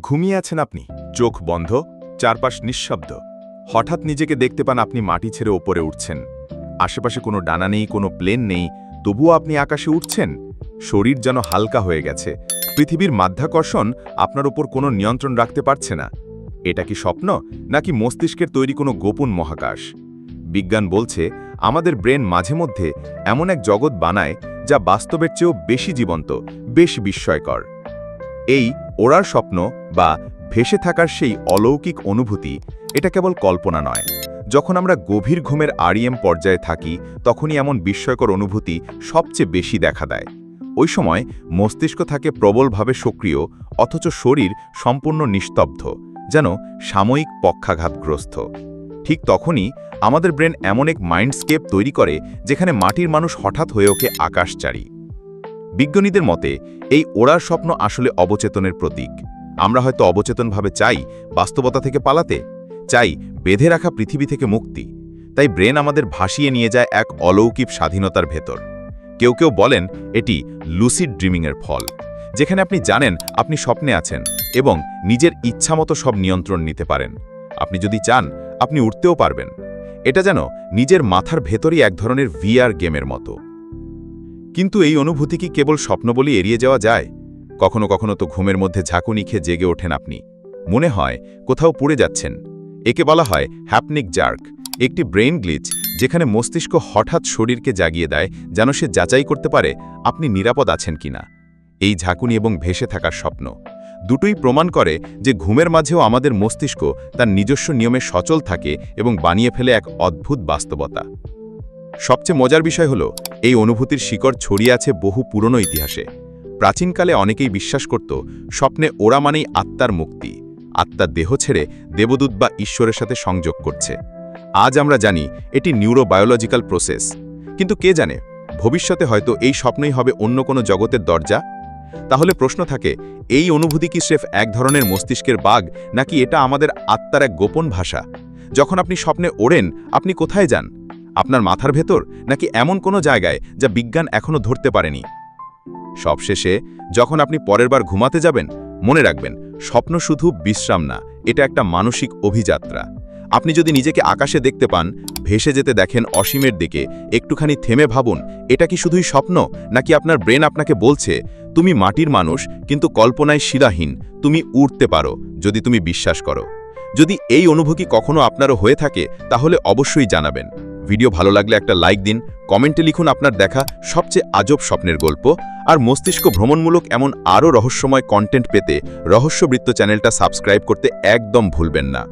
ঘুমিয়ে আছেন আপনি, চোখ বন্ধ, চারপাশ নিঃশব্দ। হঠাৎ নিজেকে দেখতে পান আপনি মাটি ছেড়ে ওপরে উঠছেন। আশেপাশে কোনো ডানা নেই, কোনো প্লেন নেই, তবুও আপনি আকাশে উঠছেন। শরীর যেন হালকা হয়ে গেছে। পৃথিবীর মাধ্যাকর্ষণ আপনার ওপর কোনো নিয়ন্ত্রণ রাখতে পারছে না। এটা কি স্বপ্ন, নাকি মস্তিষ্কের তৈরি কোনো গোপন মহাকাশ? বিজ্ঞান বলছে আমাদের ব্রেন মাঝে মধ্যে এমন এক জগৎ বানায় যা বাস্তবের চেয়েও বেশি জীবন্ত, বেশ বিস্ময়কর। এই ওড়ার স্বপ্ন বা ভেসে থাকার সেই অলৌকিক অনুভূতি, এটা কেবল কল্পনা নয়। যখন আমরা গভীর ঘুমের REM পর্যায়ে থাকি, তখনই এমন বিস্ময়কর অনুভূতি সবচেয়ে বেশি দেখা দেয়। ওই সময় মস্তিষ্ক থাকে প্রবলভাবে সক্রিয়, অথচ শরীর সম্পূর্ণ নিস্তব্ধ, যেন সাময়িক পক্ষাঘাতগ্রস্ত। ঠিক তখনই আমাদের ব্রেন এমন এক মাইন্ডস্কেপ তৈরি করে যেখানে মাটির মানুষ হঠাৎ হয়ে ওঠে আকাশচারী। বিজ্ঞানীদের মতে এই ওড়ার স্বপ্ন আসলে অবচেতনের প্রতীক। আমরা হয়তো অবচেতনভাবে চাই বাস্তবতা থেকে পালাতে, চাই বেঁধে রাখা পৃথিবী থেকে মুক্তি। তাই ব্রেন আমাদের ভাসিয়ে নিয়ে যায় এক অলৌকিক স্বাধীনতার ভেতর। কেউ কেউ বলেন এটি লুসিড ড্রিমিংয়ের ফল, যেখানে আপনি জানেন আপনি স্বপ্নে আছেন এবং নিজের ইচ্ছামতো সব নিয়ন্ত্রণ নিতে পারেন। আপনি যদি চান আপনি উঠতেও পারবেন। এটা যেন নিজের মাথার ভেতরই এক ধরনের VR গেমের মতো। কিন্তু এই অনুভূতি কি কেবল স্বপ্ন বলি এড়িয়ে যাওয়া যায়? কখনো কখনো তো ঘুমের মধ্যে ঝাঁকুনি খেয়ে জেগে ওঠেন আপনি। মনে হয় কোথাও পড়ে যাচ্ছেন। একে বলা হয় হ্যাপনিক জার্ক, একটি ব্রেইন গ্লিচ, যেখানে মস্তিষ্ক হঠাৎ শরীরকে জাগিয়ে দেয় যেন সে যাচাই করতে পারে আপনি নিরাপদ আছেন কিনা। এই ঝাঁকুনি এবং ভেসে থাকার স্বপ্ন দুটোই প্রমাণ করে যে ঘুমের মাঝেও আমাদের মস্তিষ্ক তার নিজস্ব নিয়মে সচল থাকে এবং বানিয়ে ফেলে এক অদ্ভুত বাস্তবতা। সবচেয়ে মজার বিষয় হলো এই অনুভূতির শিকড় ছড়িয়ে আছে বহু পুরনো ইতিহাসে। প্রাচীনকালে অনেকেই বিশ্বাস করত স্বপ্নে ওড়া মানেই আত্মার মুক্তি, আত্মার দেহ ছেড়ে দেবদূত বা ঈশ্বরের সাথে সংযোগ করছে। আজ আমরা জানি এটি নিউরোবায়োলজিক্যাল প্রসেস, কিন্তু কে জানে ভবিষ্যতে হয়তো এই স্বপ্নই হবে অন্য কোনো জগতের দরজা। তাহলে প্রশ্ন থাকে, এই অনুভূতি কি স্রেফ এক ধরনের মস্তিষ্কের বাগ, নাকি এটা আমাদের আত্মার এক গোপন ভাষা? যখন আপনি স্বপ্নে ওড়েন, আপনি কোথায় যান? আপনার মাথার ভেতর, নাকি এমন কোনো জায়গায় যা বিজ্ঞান এখনও ধরতে পারেনি? সবশেষে যখন আপনি পরের বার ঘুমাতে যাবেন, মনে রাখবেন স্বপ্ন শুধু বিশ্রাম না, এটা একটা মানসিক অভিযাত্রা। আপনি যদি নিজেকে আকাশে দেখতে পান, ভেসে যেতে দেখেন অসীমের দিকে, একটুখানি থেমে ভাবুন এটা কি শুধুই স্বপ্ন, নাকি আপনার ব্রেন আপনাকে বলছে তুমি মাটির মানুষ, কিন্তু কল্পনায় শিলাহীন, তুমি উড়তে পারো যদি তুমি বিশ্বাস করো। যদি এই অনুভূতি কখনো আপনারও হয়ে থাকে, তাহলে অবশ্যই জানাবেন। ভিডিও ভালো লাগলে একটা লাইক দিন, কমেন্টে লিখুন আপনার দেখা সবচেয়ে আজব স্বপ্নের গল্প। আর মস্তিষ্ক ভ্রমণমূলক এমন আরও রহস্যময় কন্টেন্ট পেতে রহস্যবৃত্ত চ্যানেলটা সাবস্ক্রাইব করতে একদম ভুলবেন না।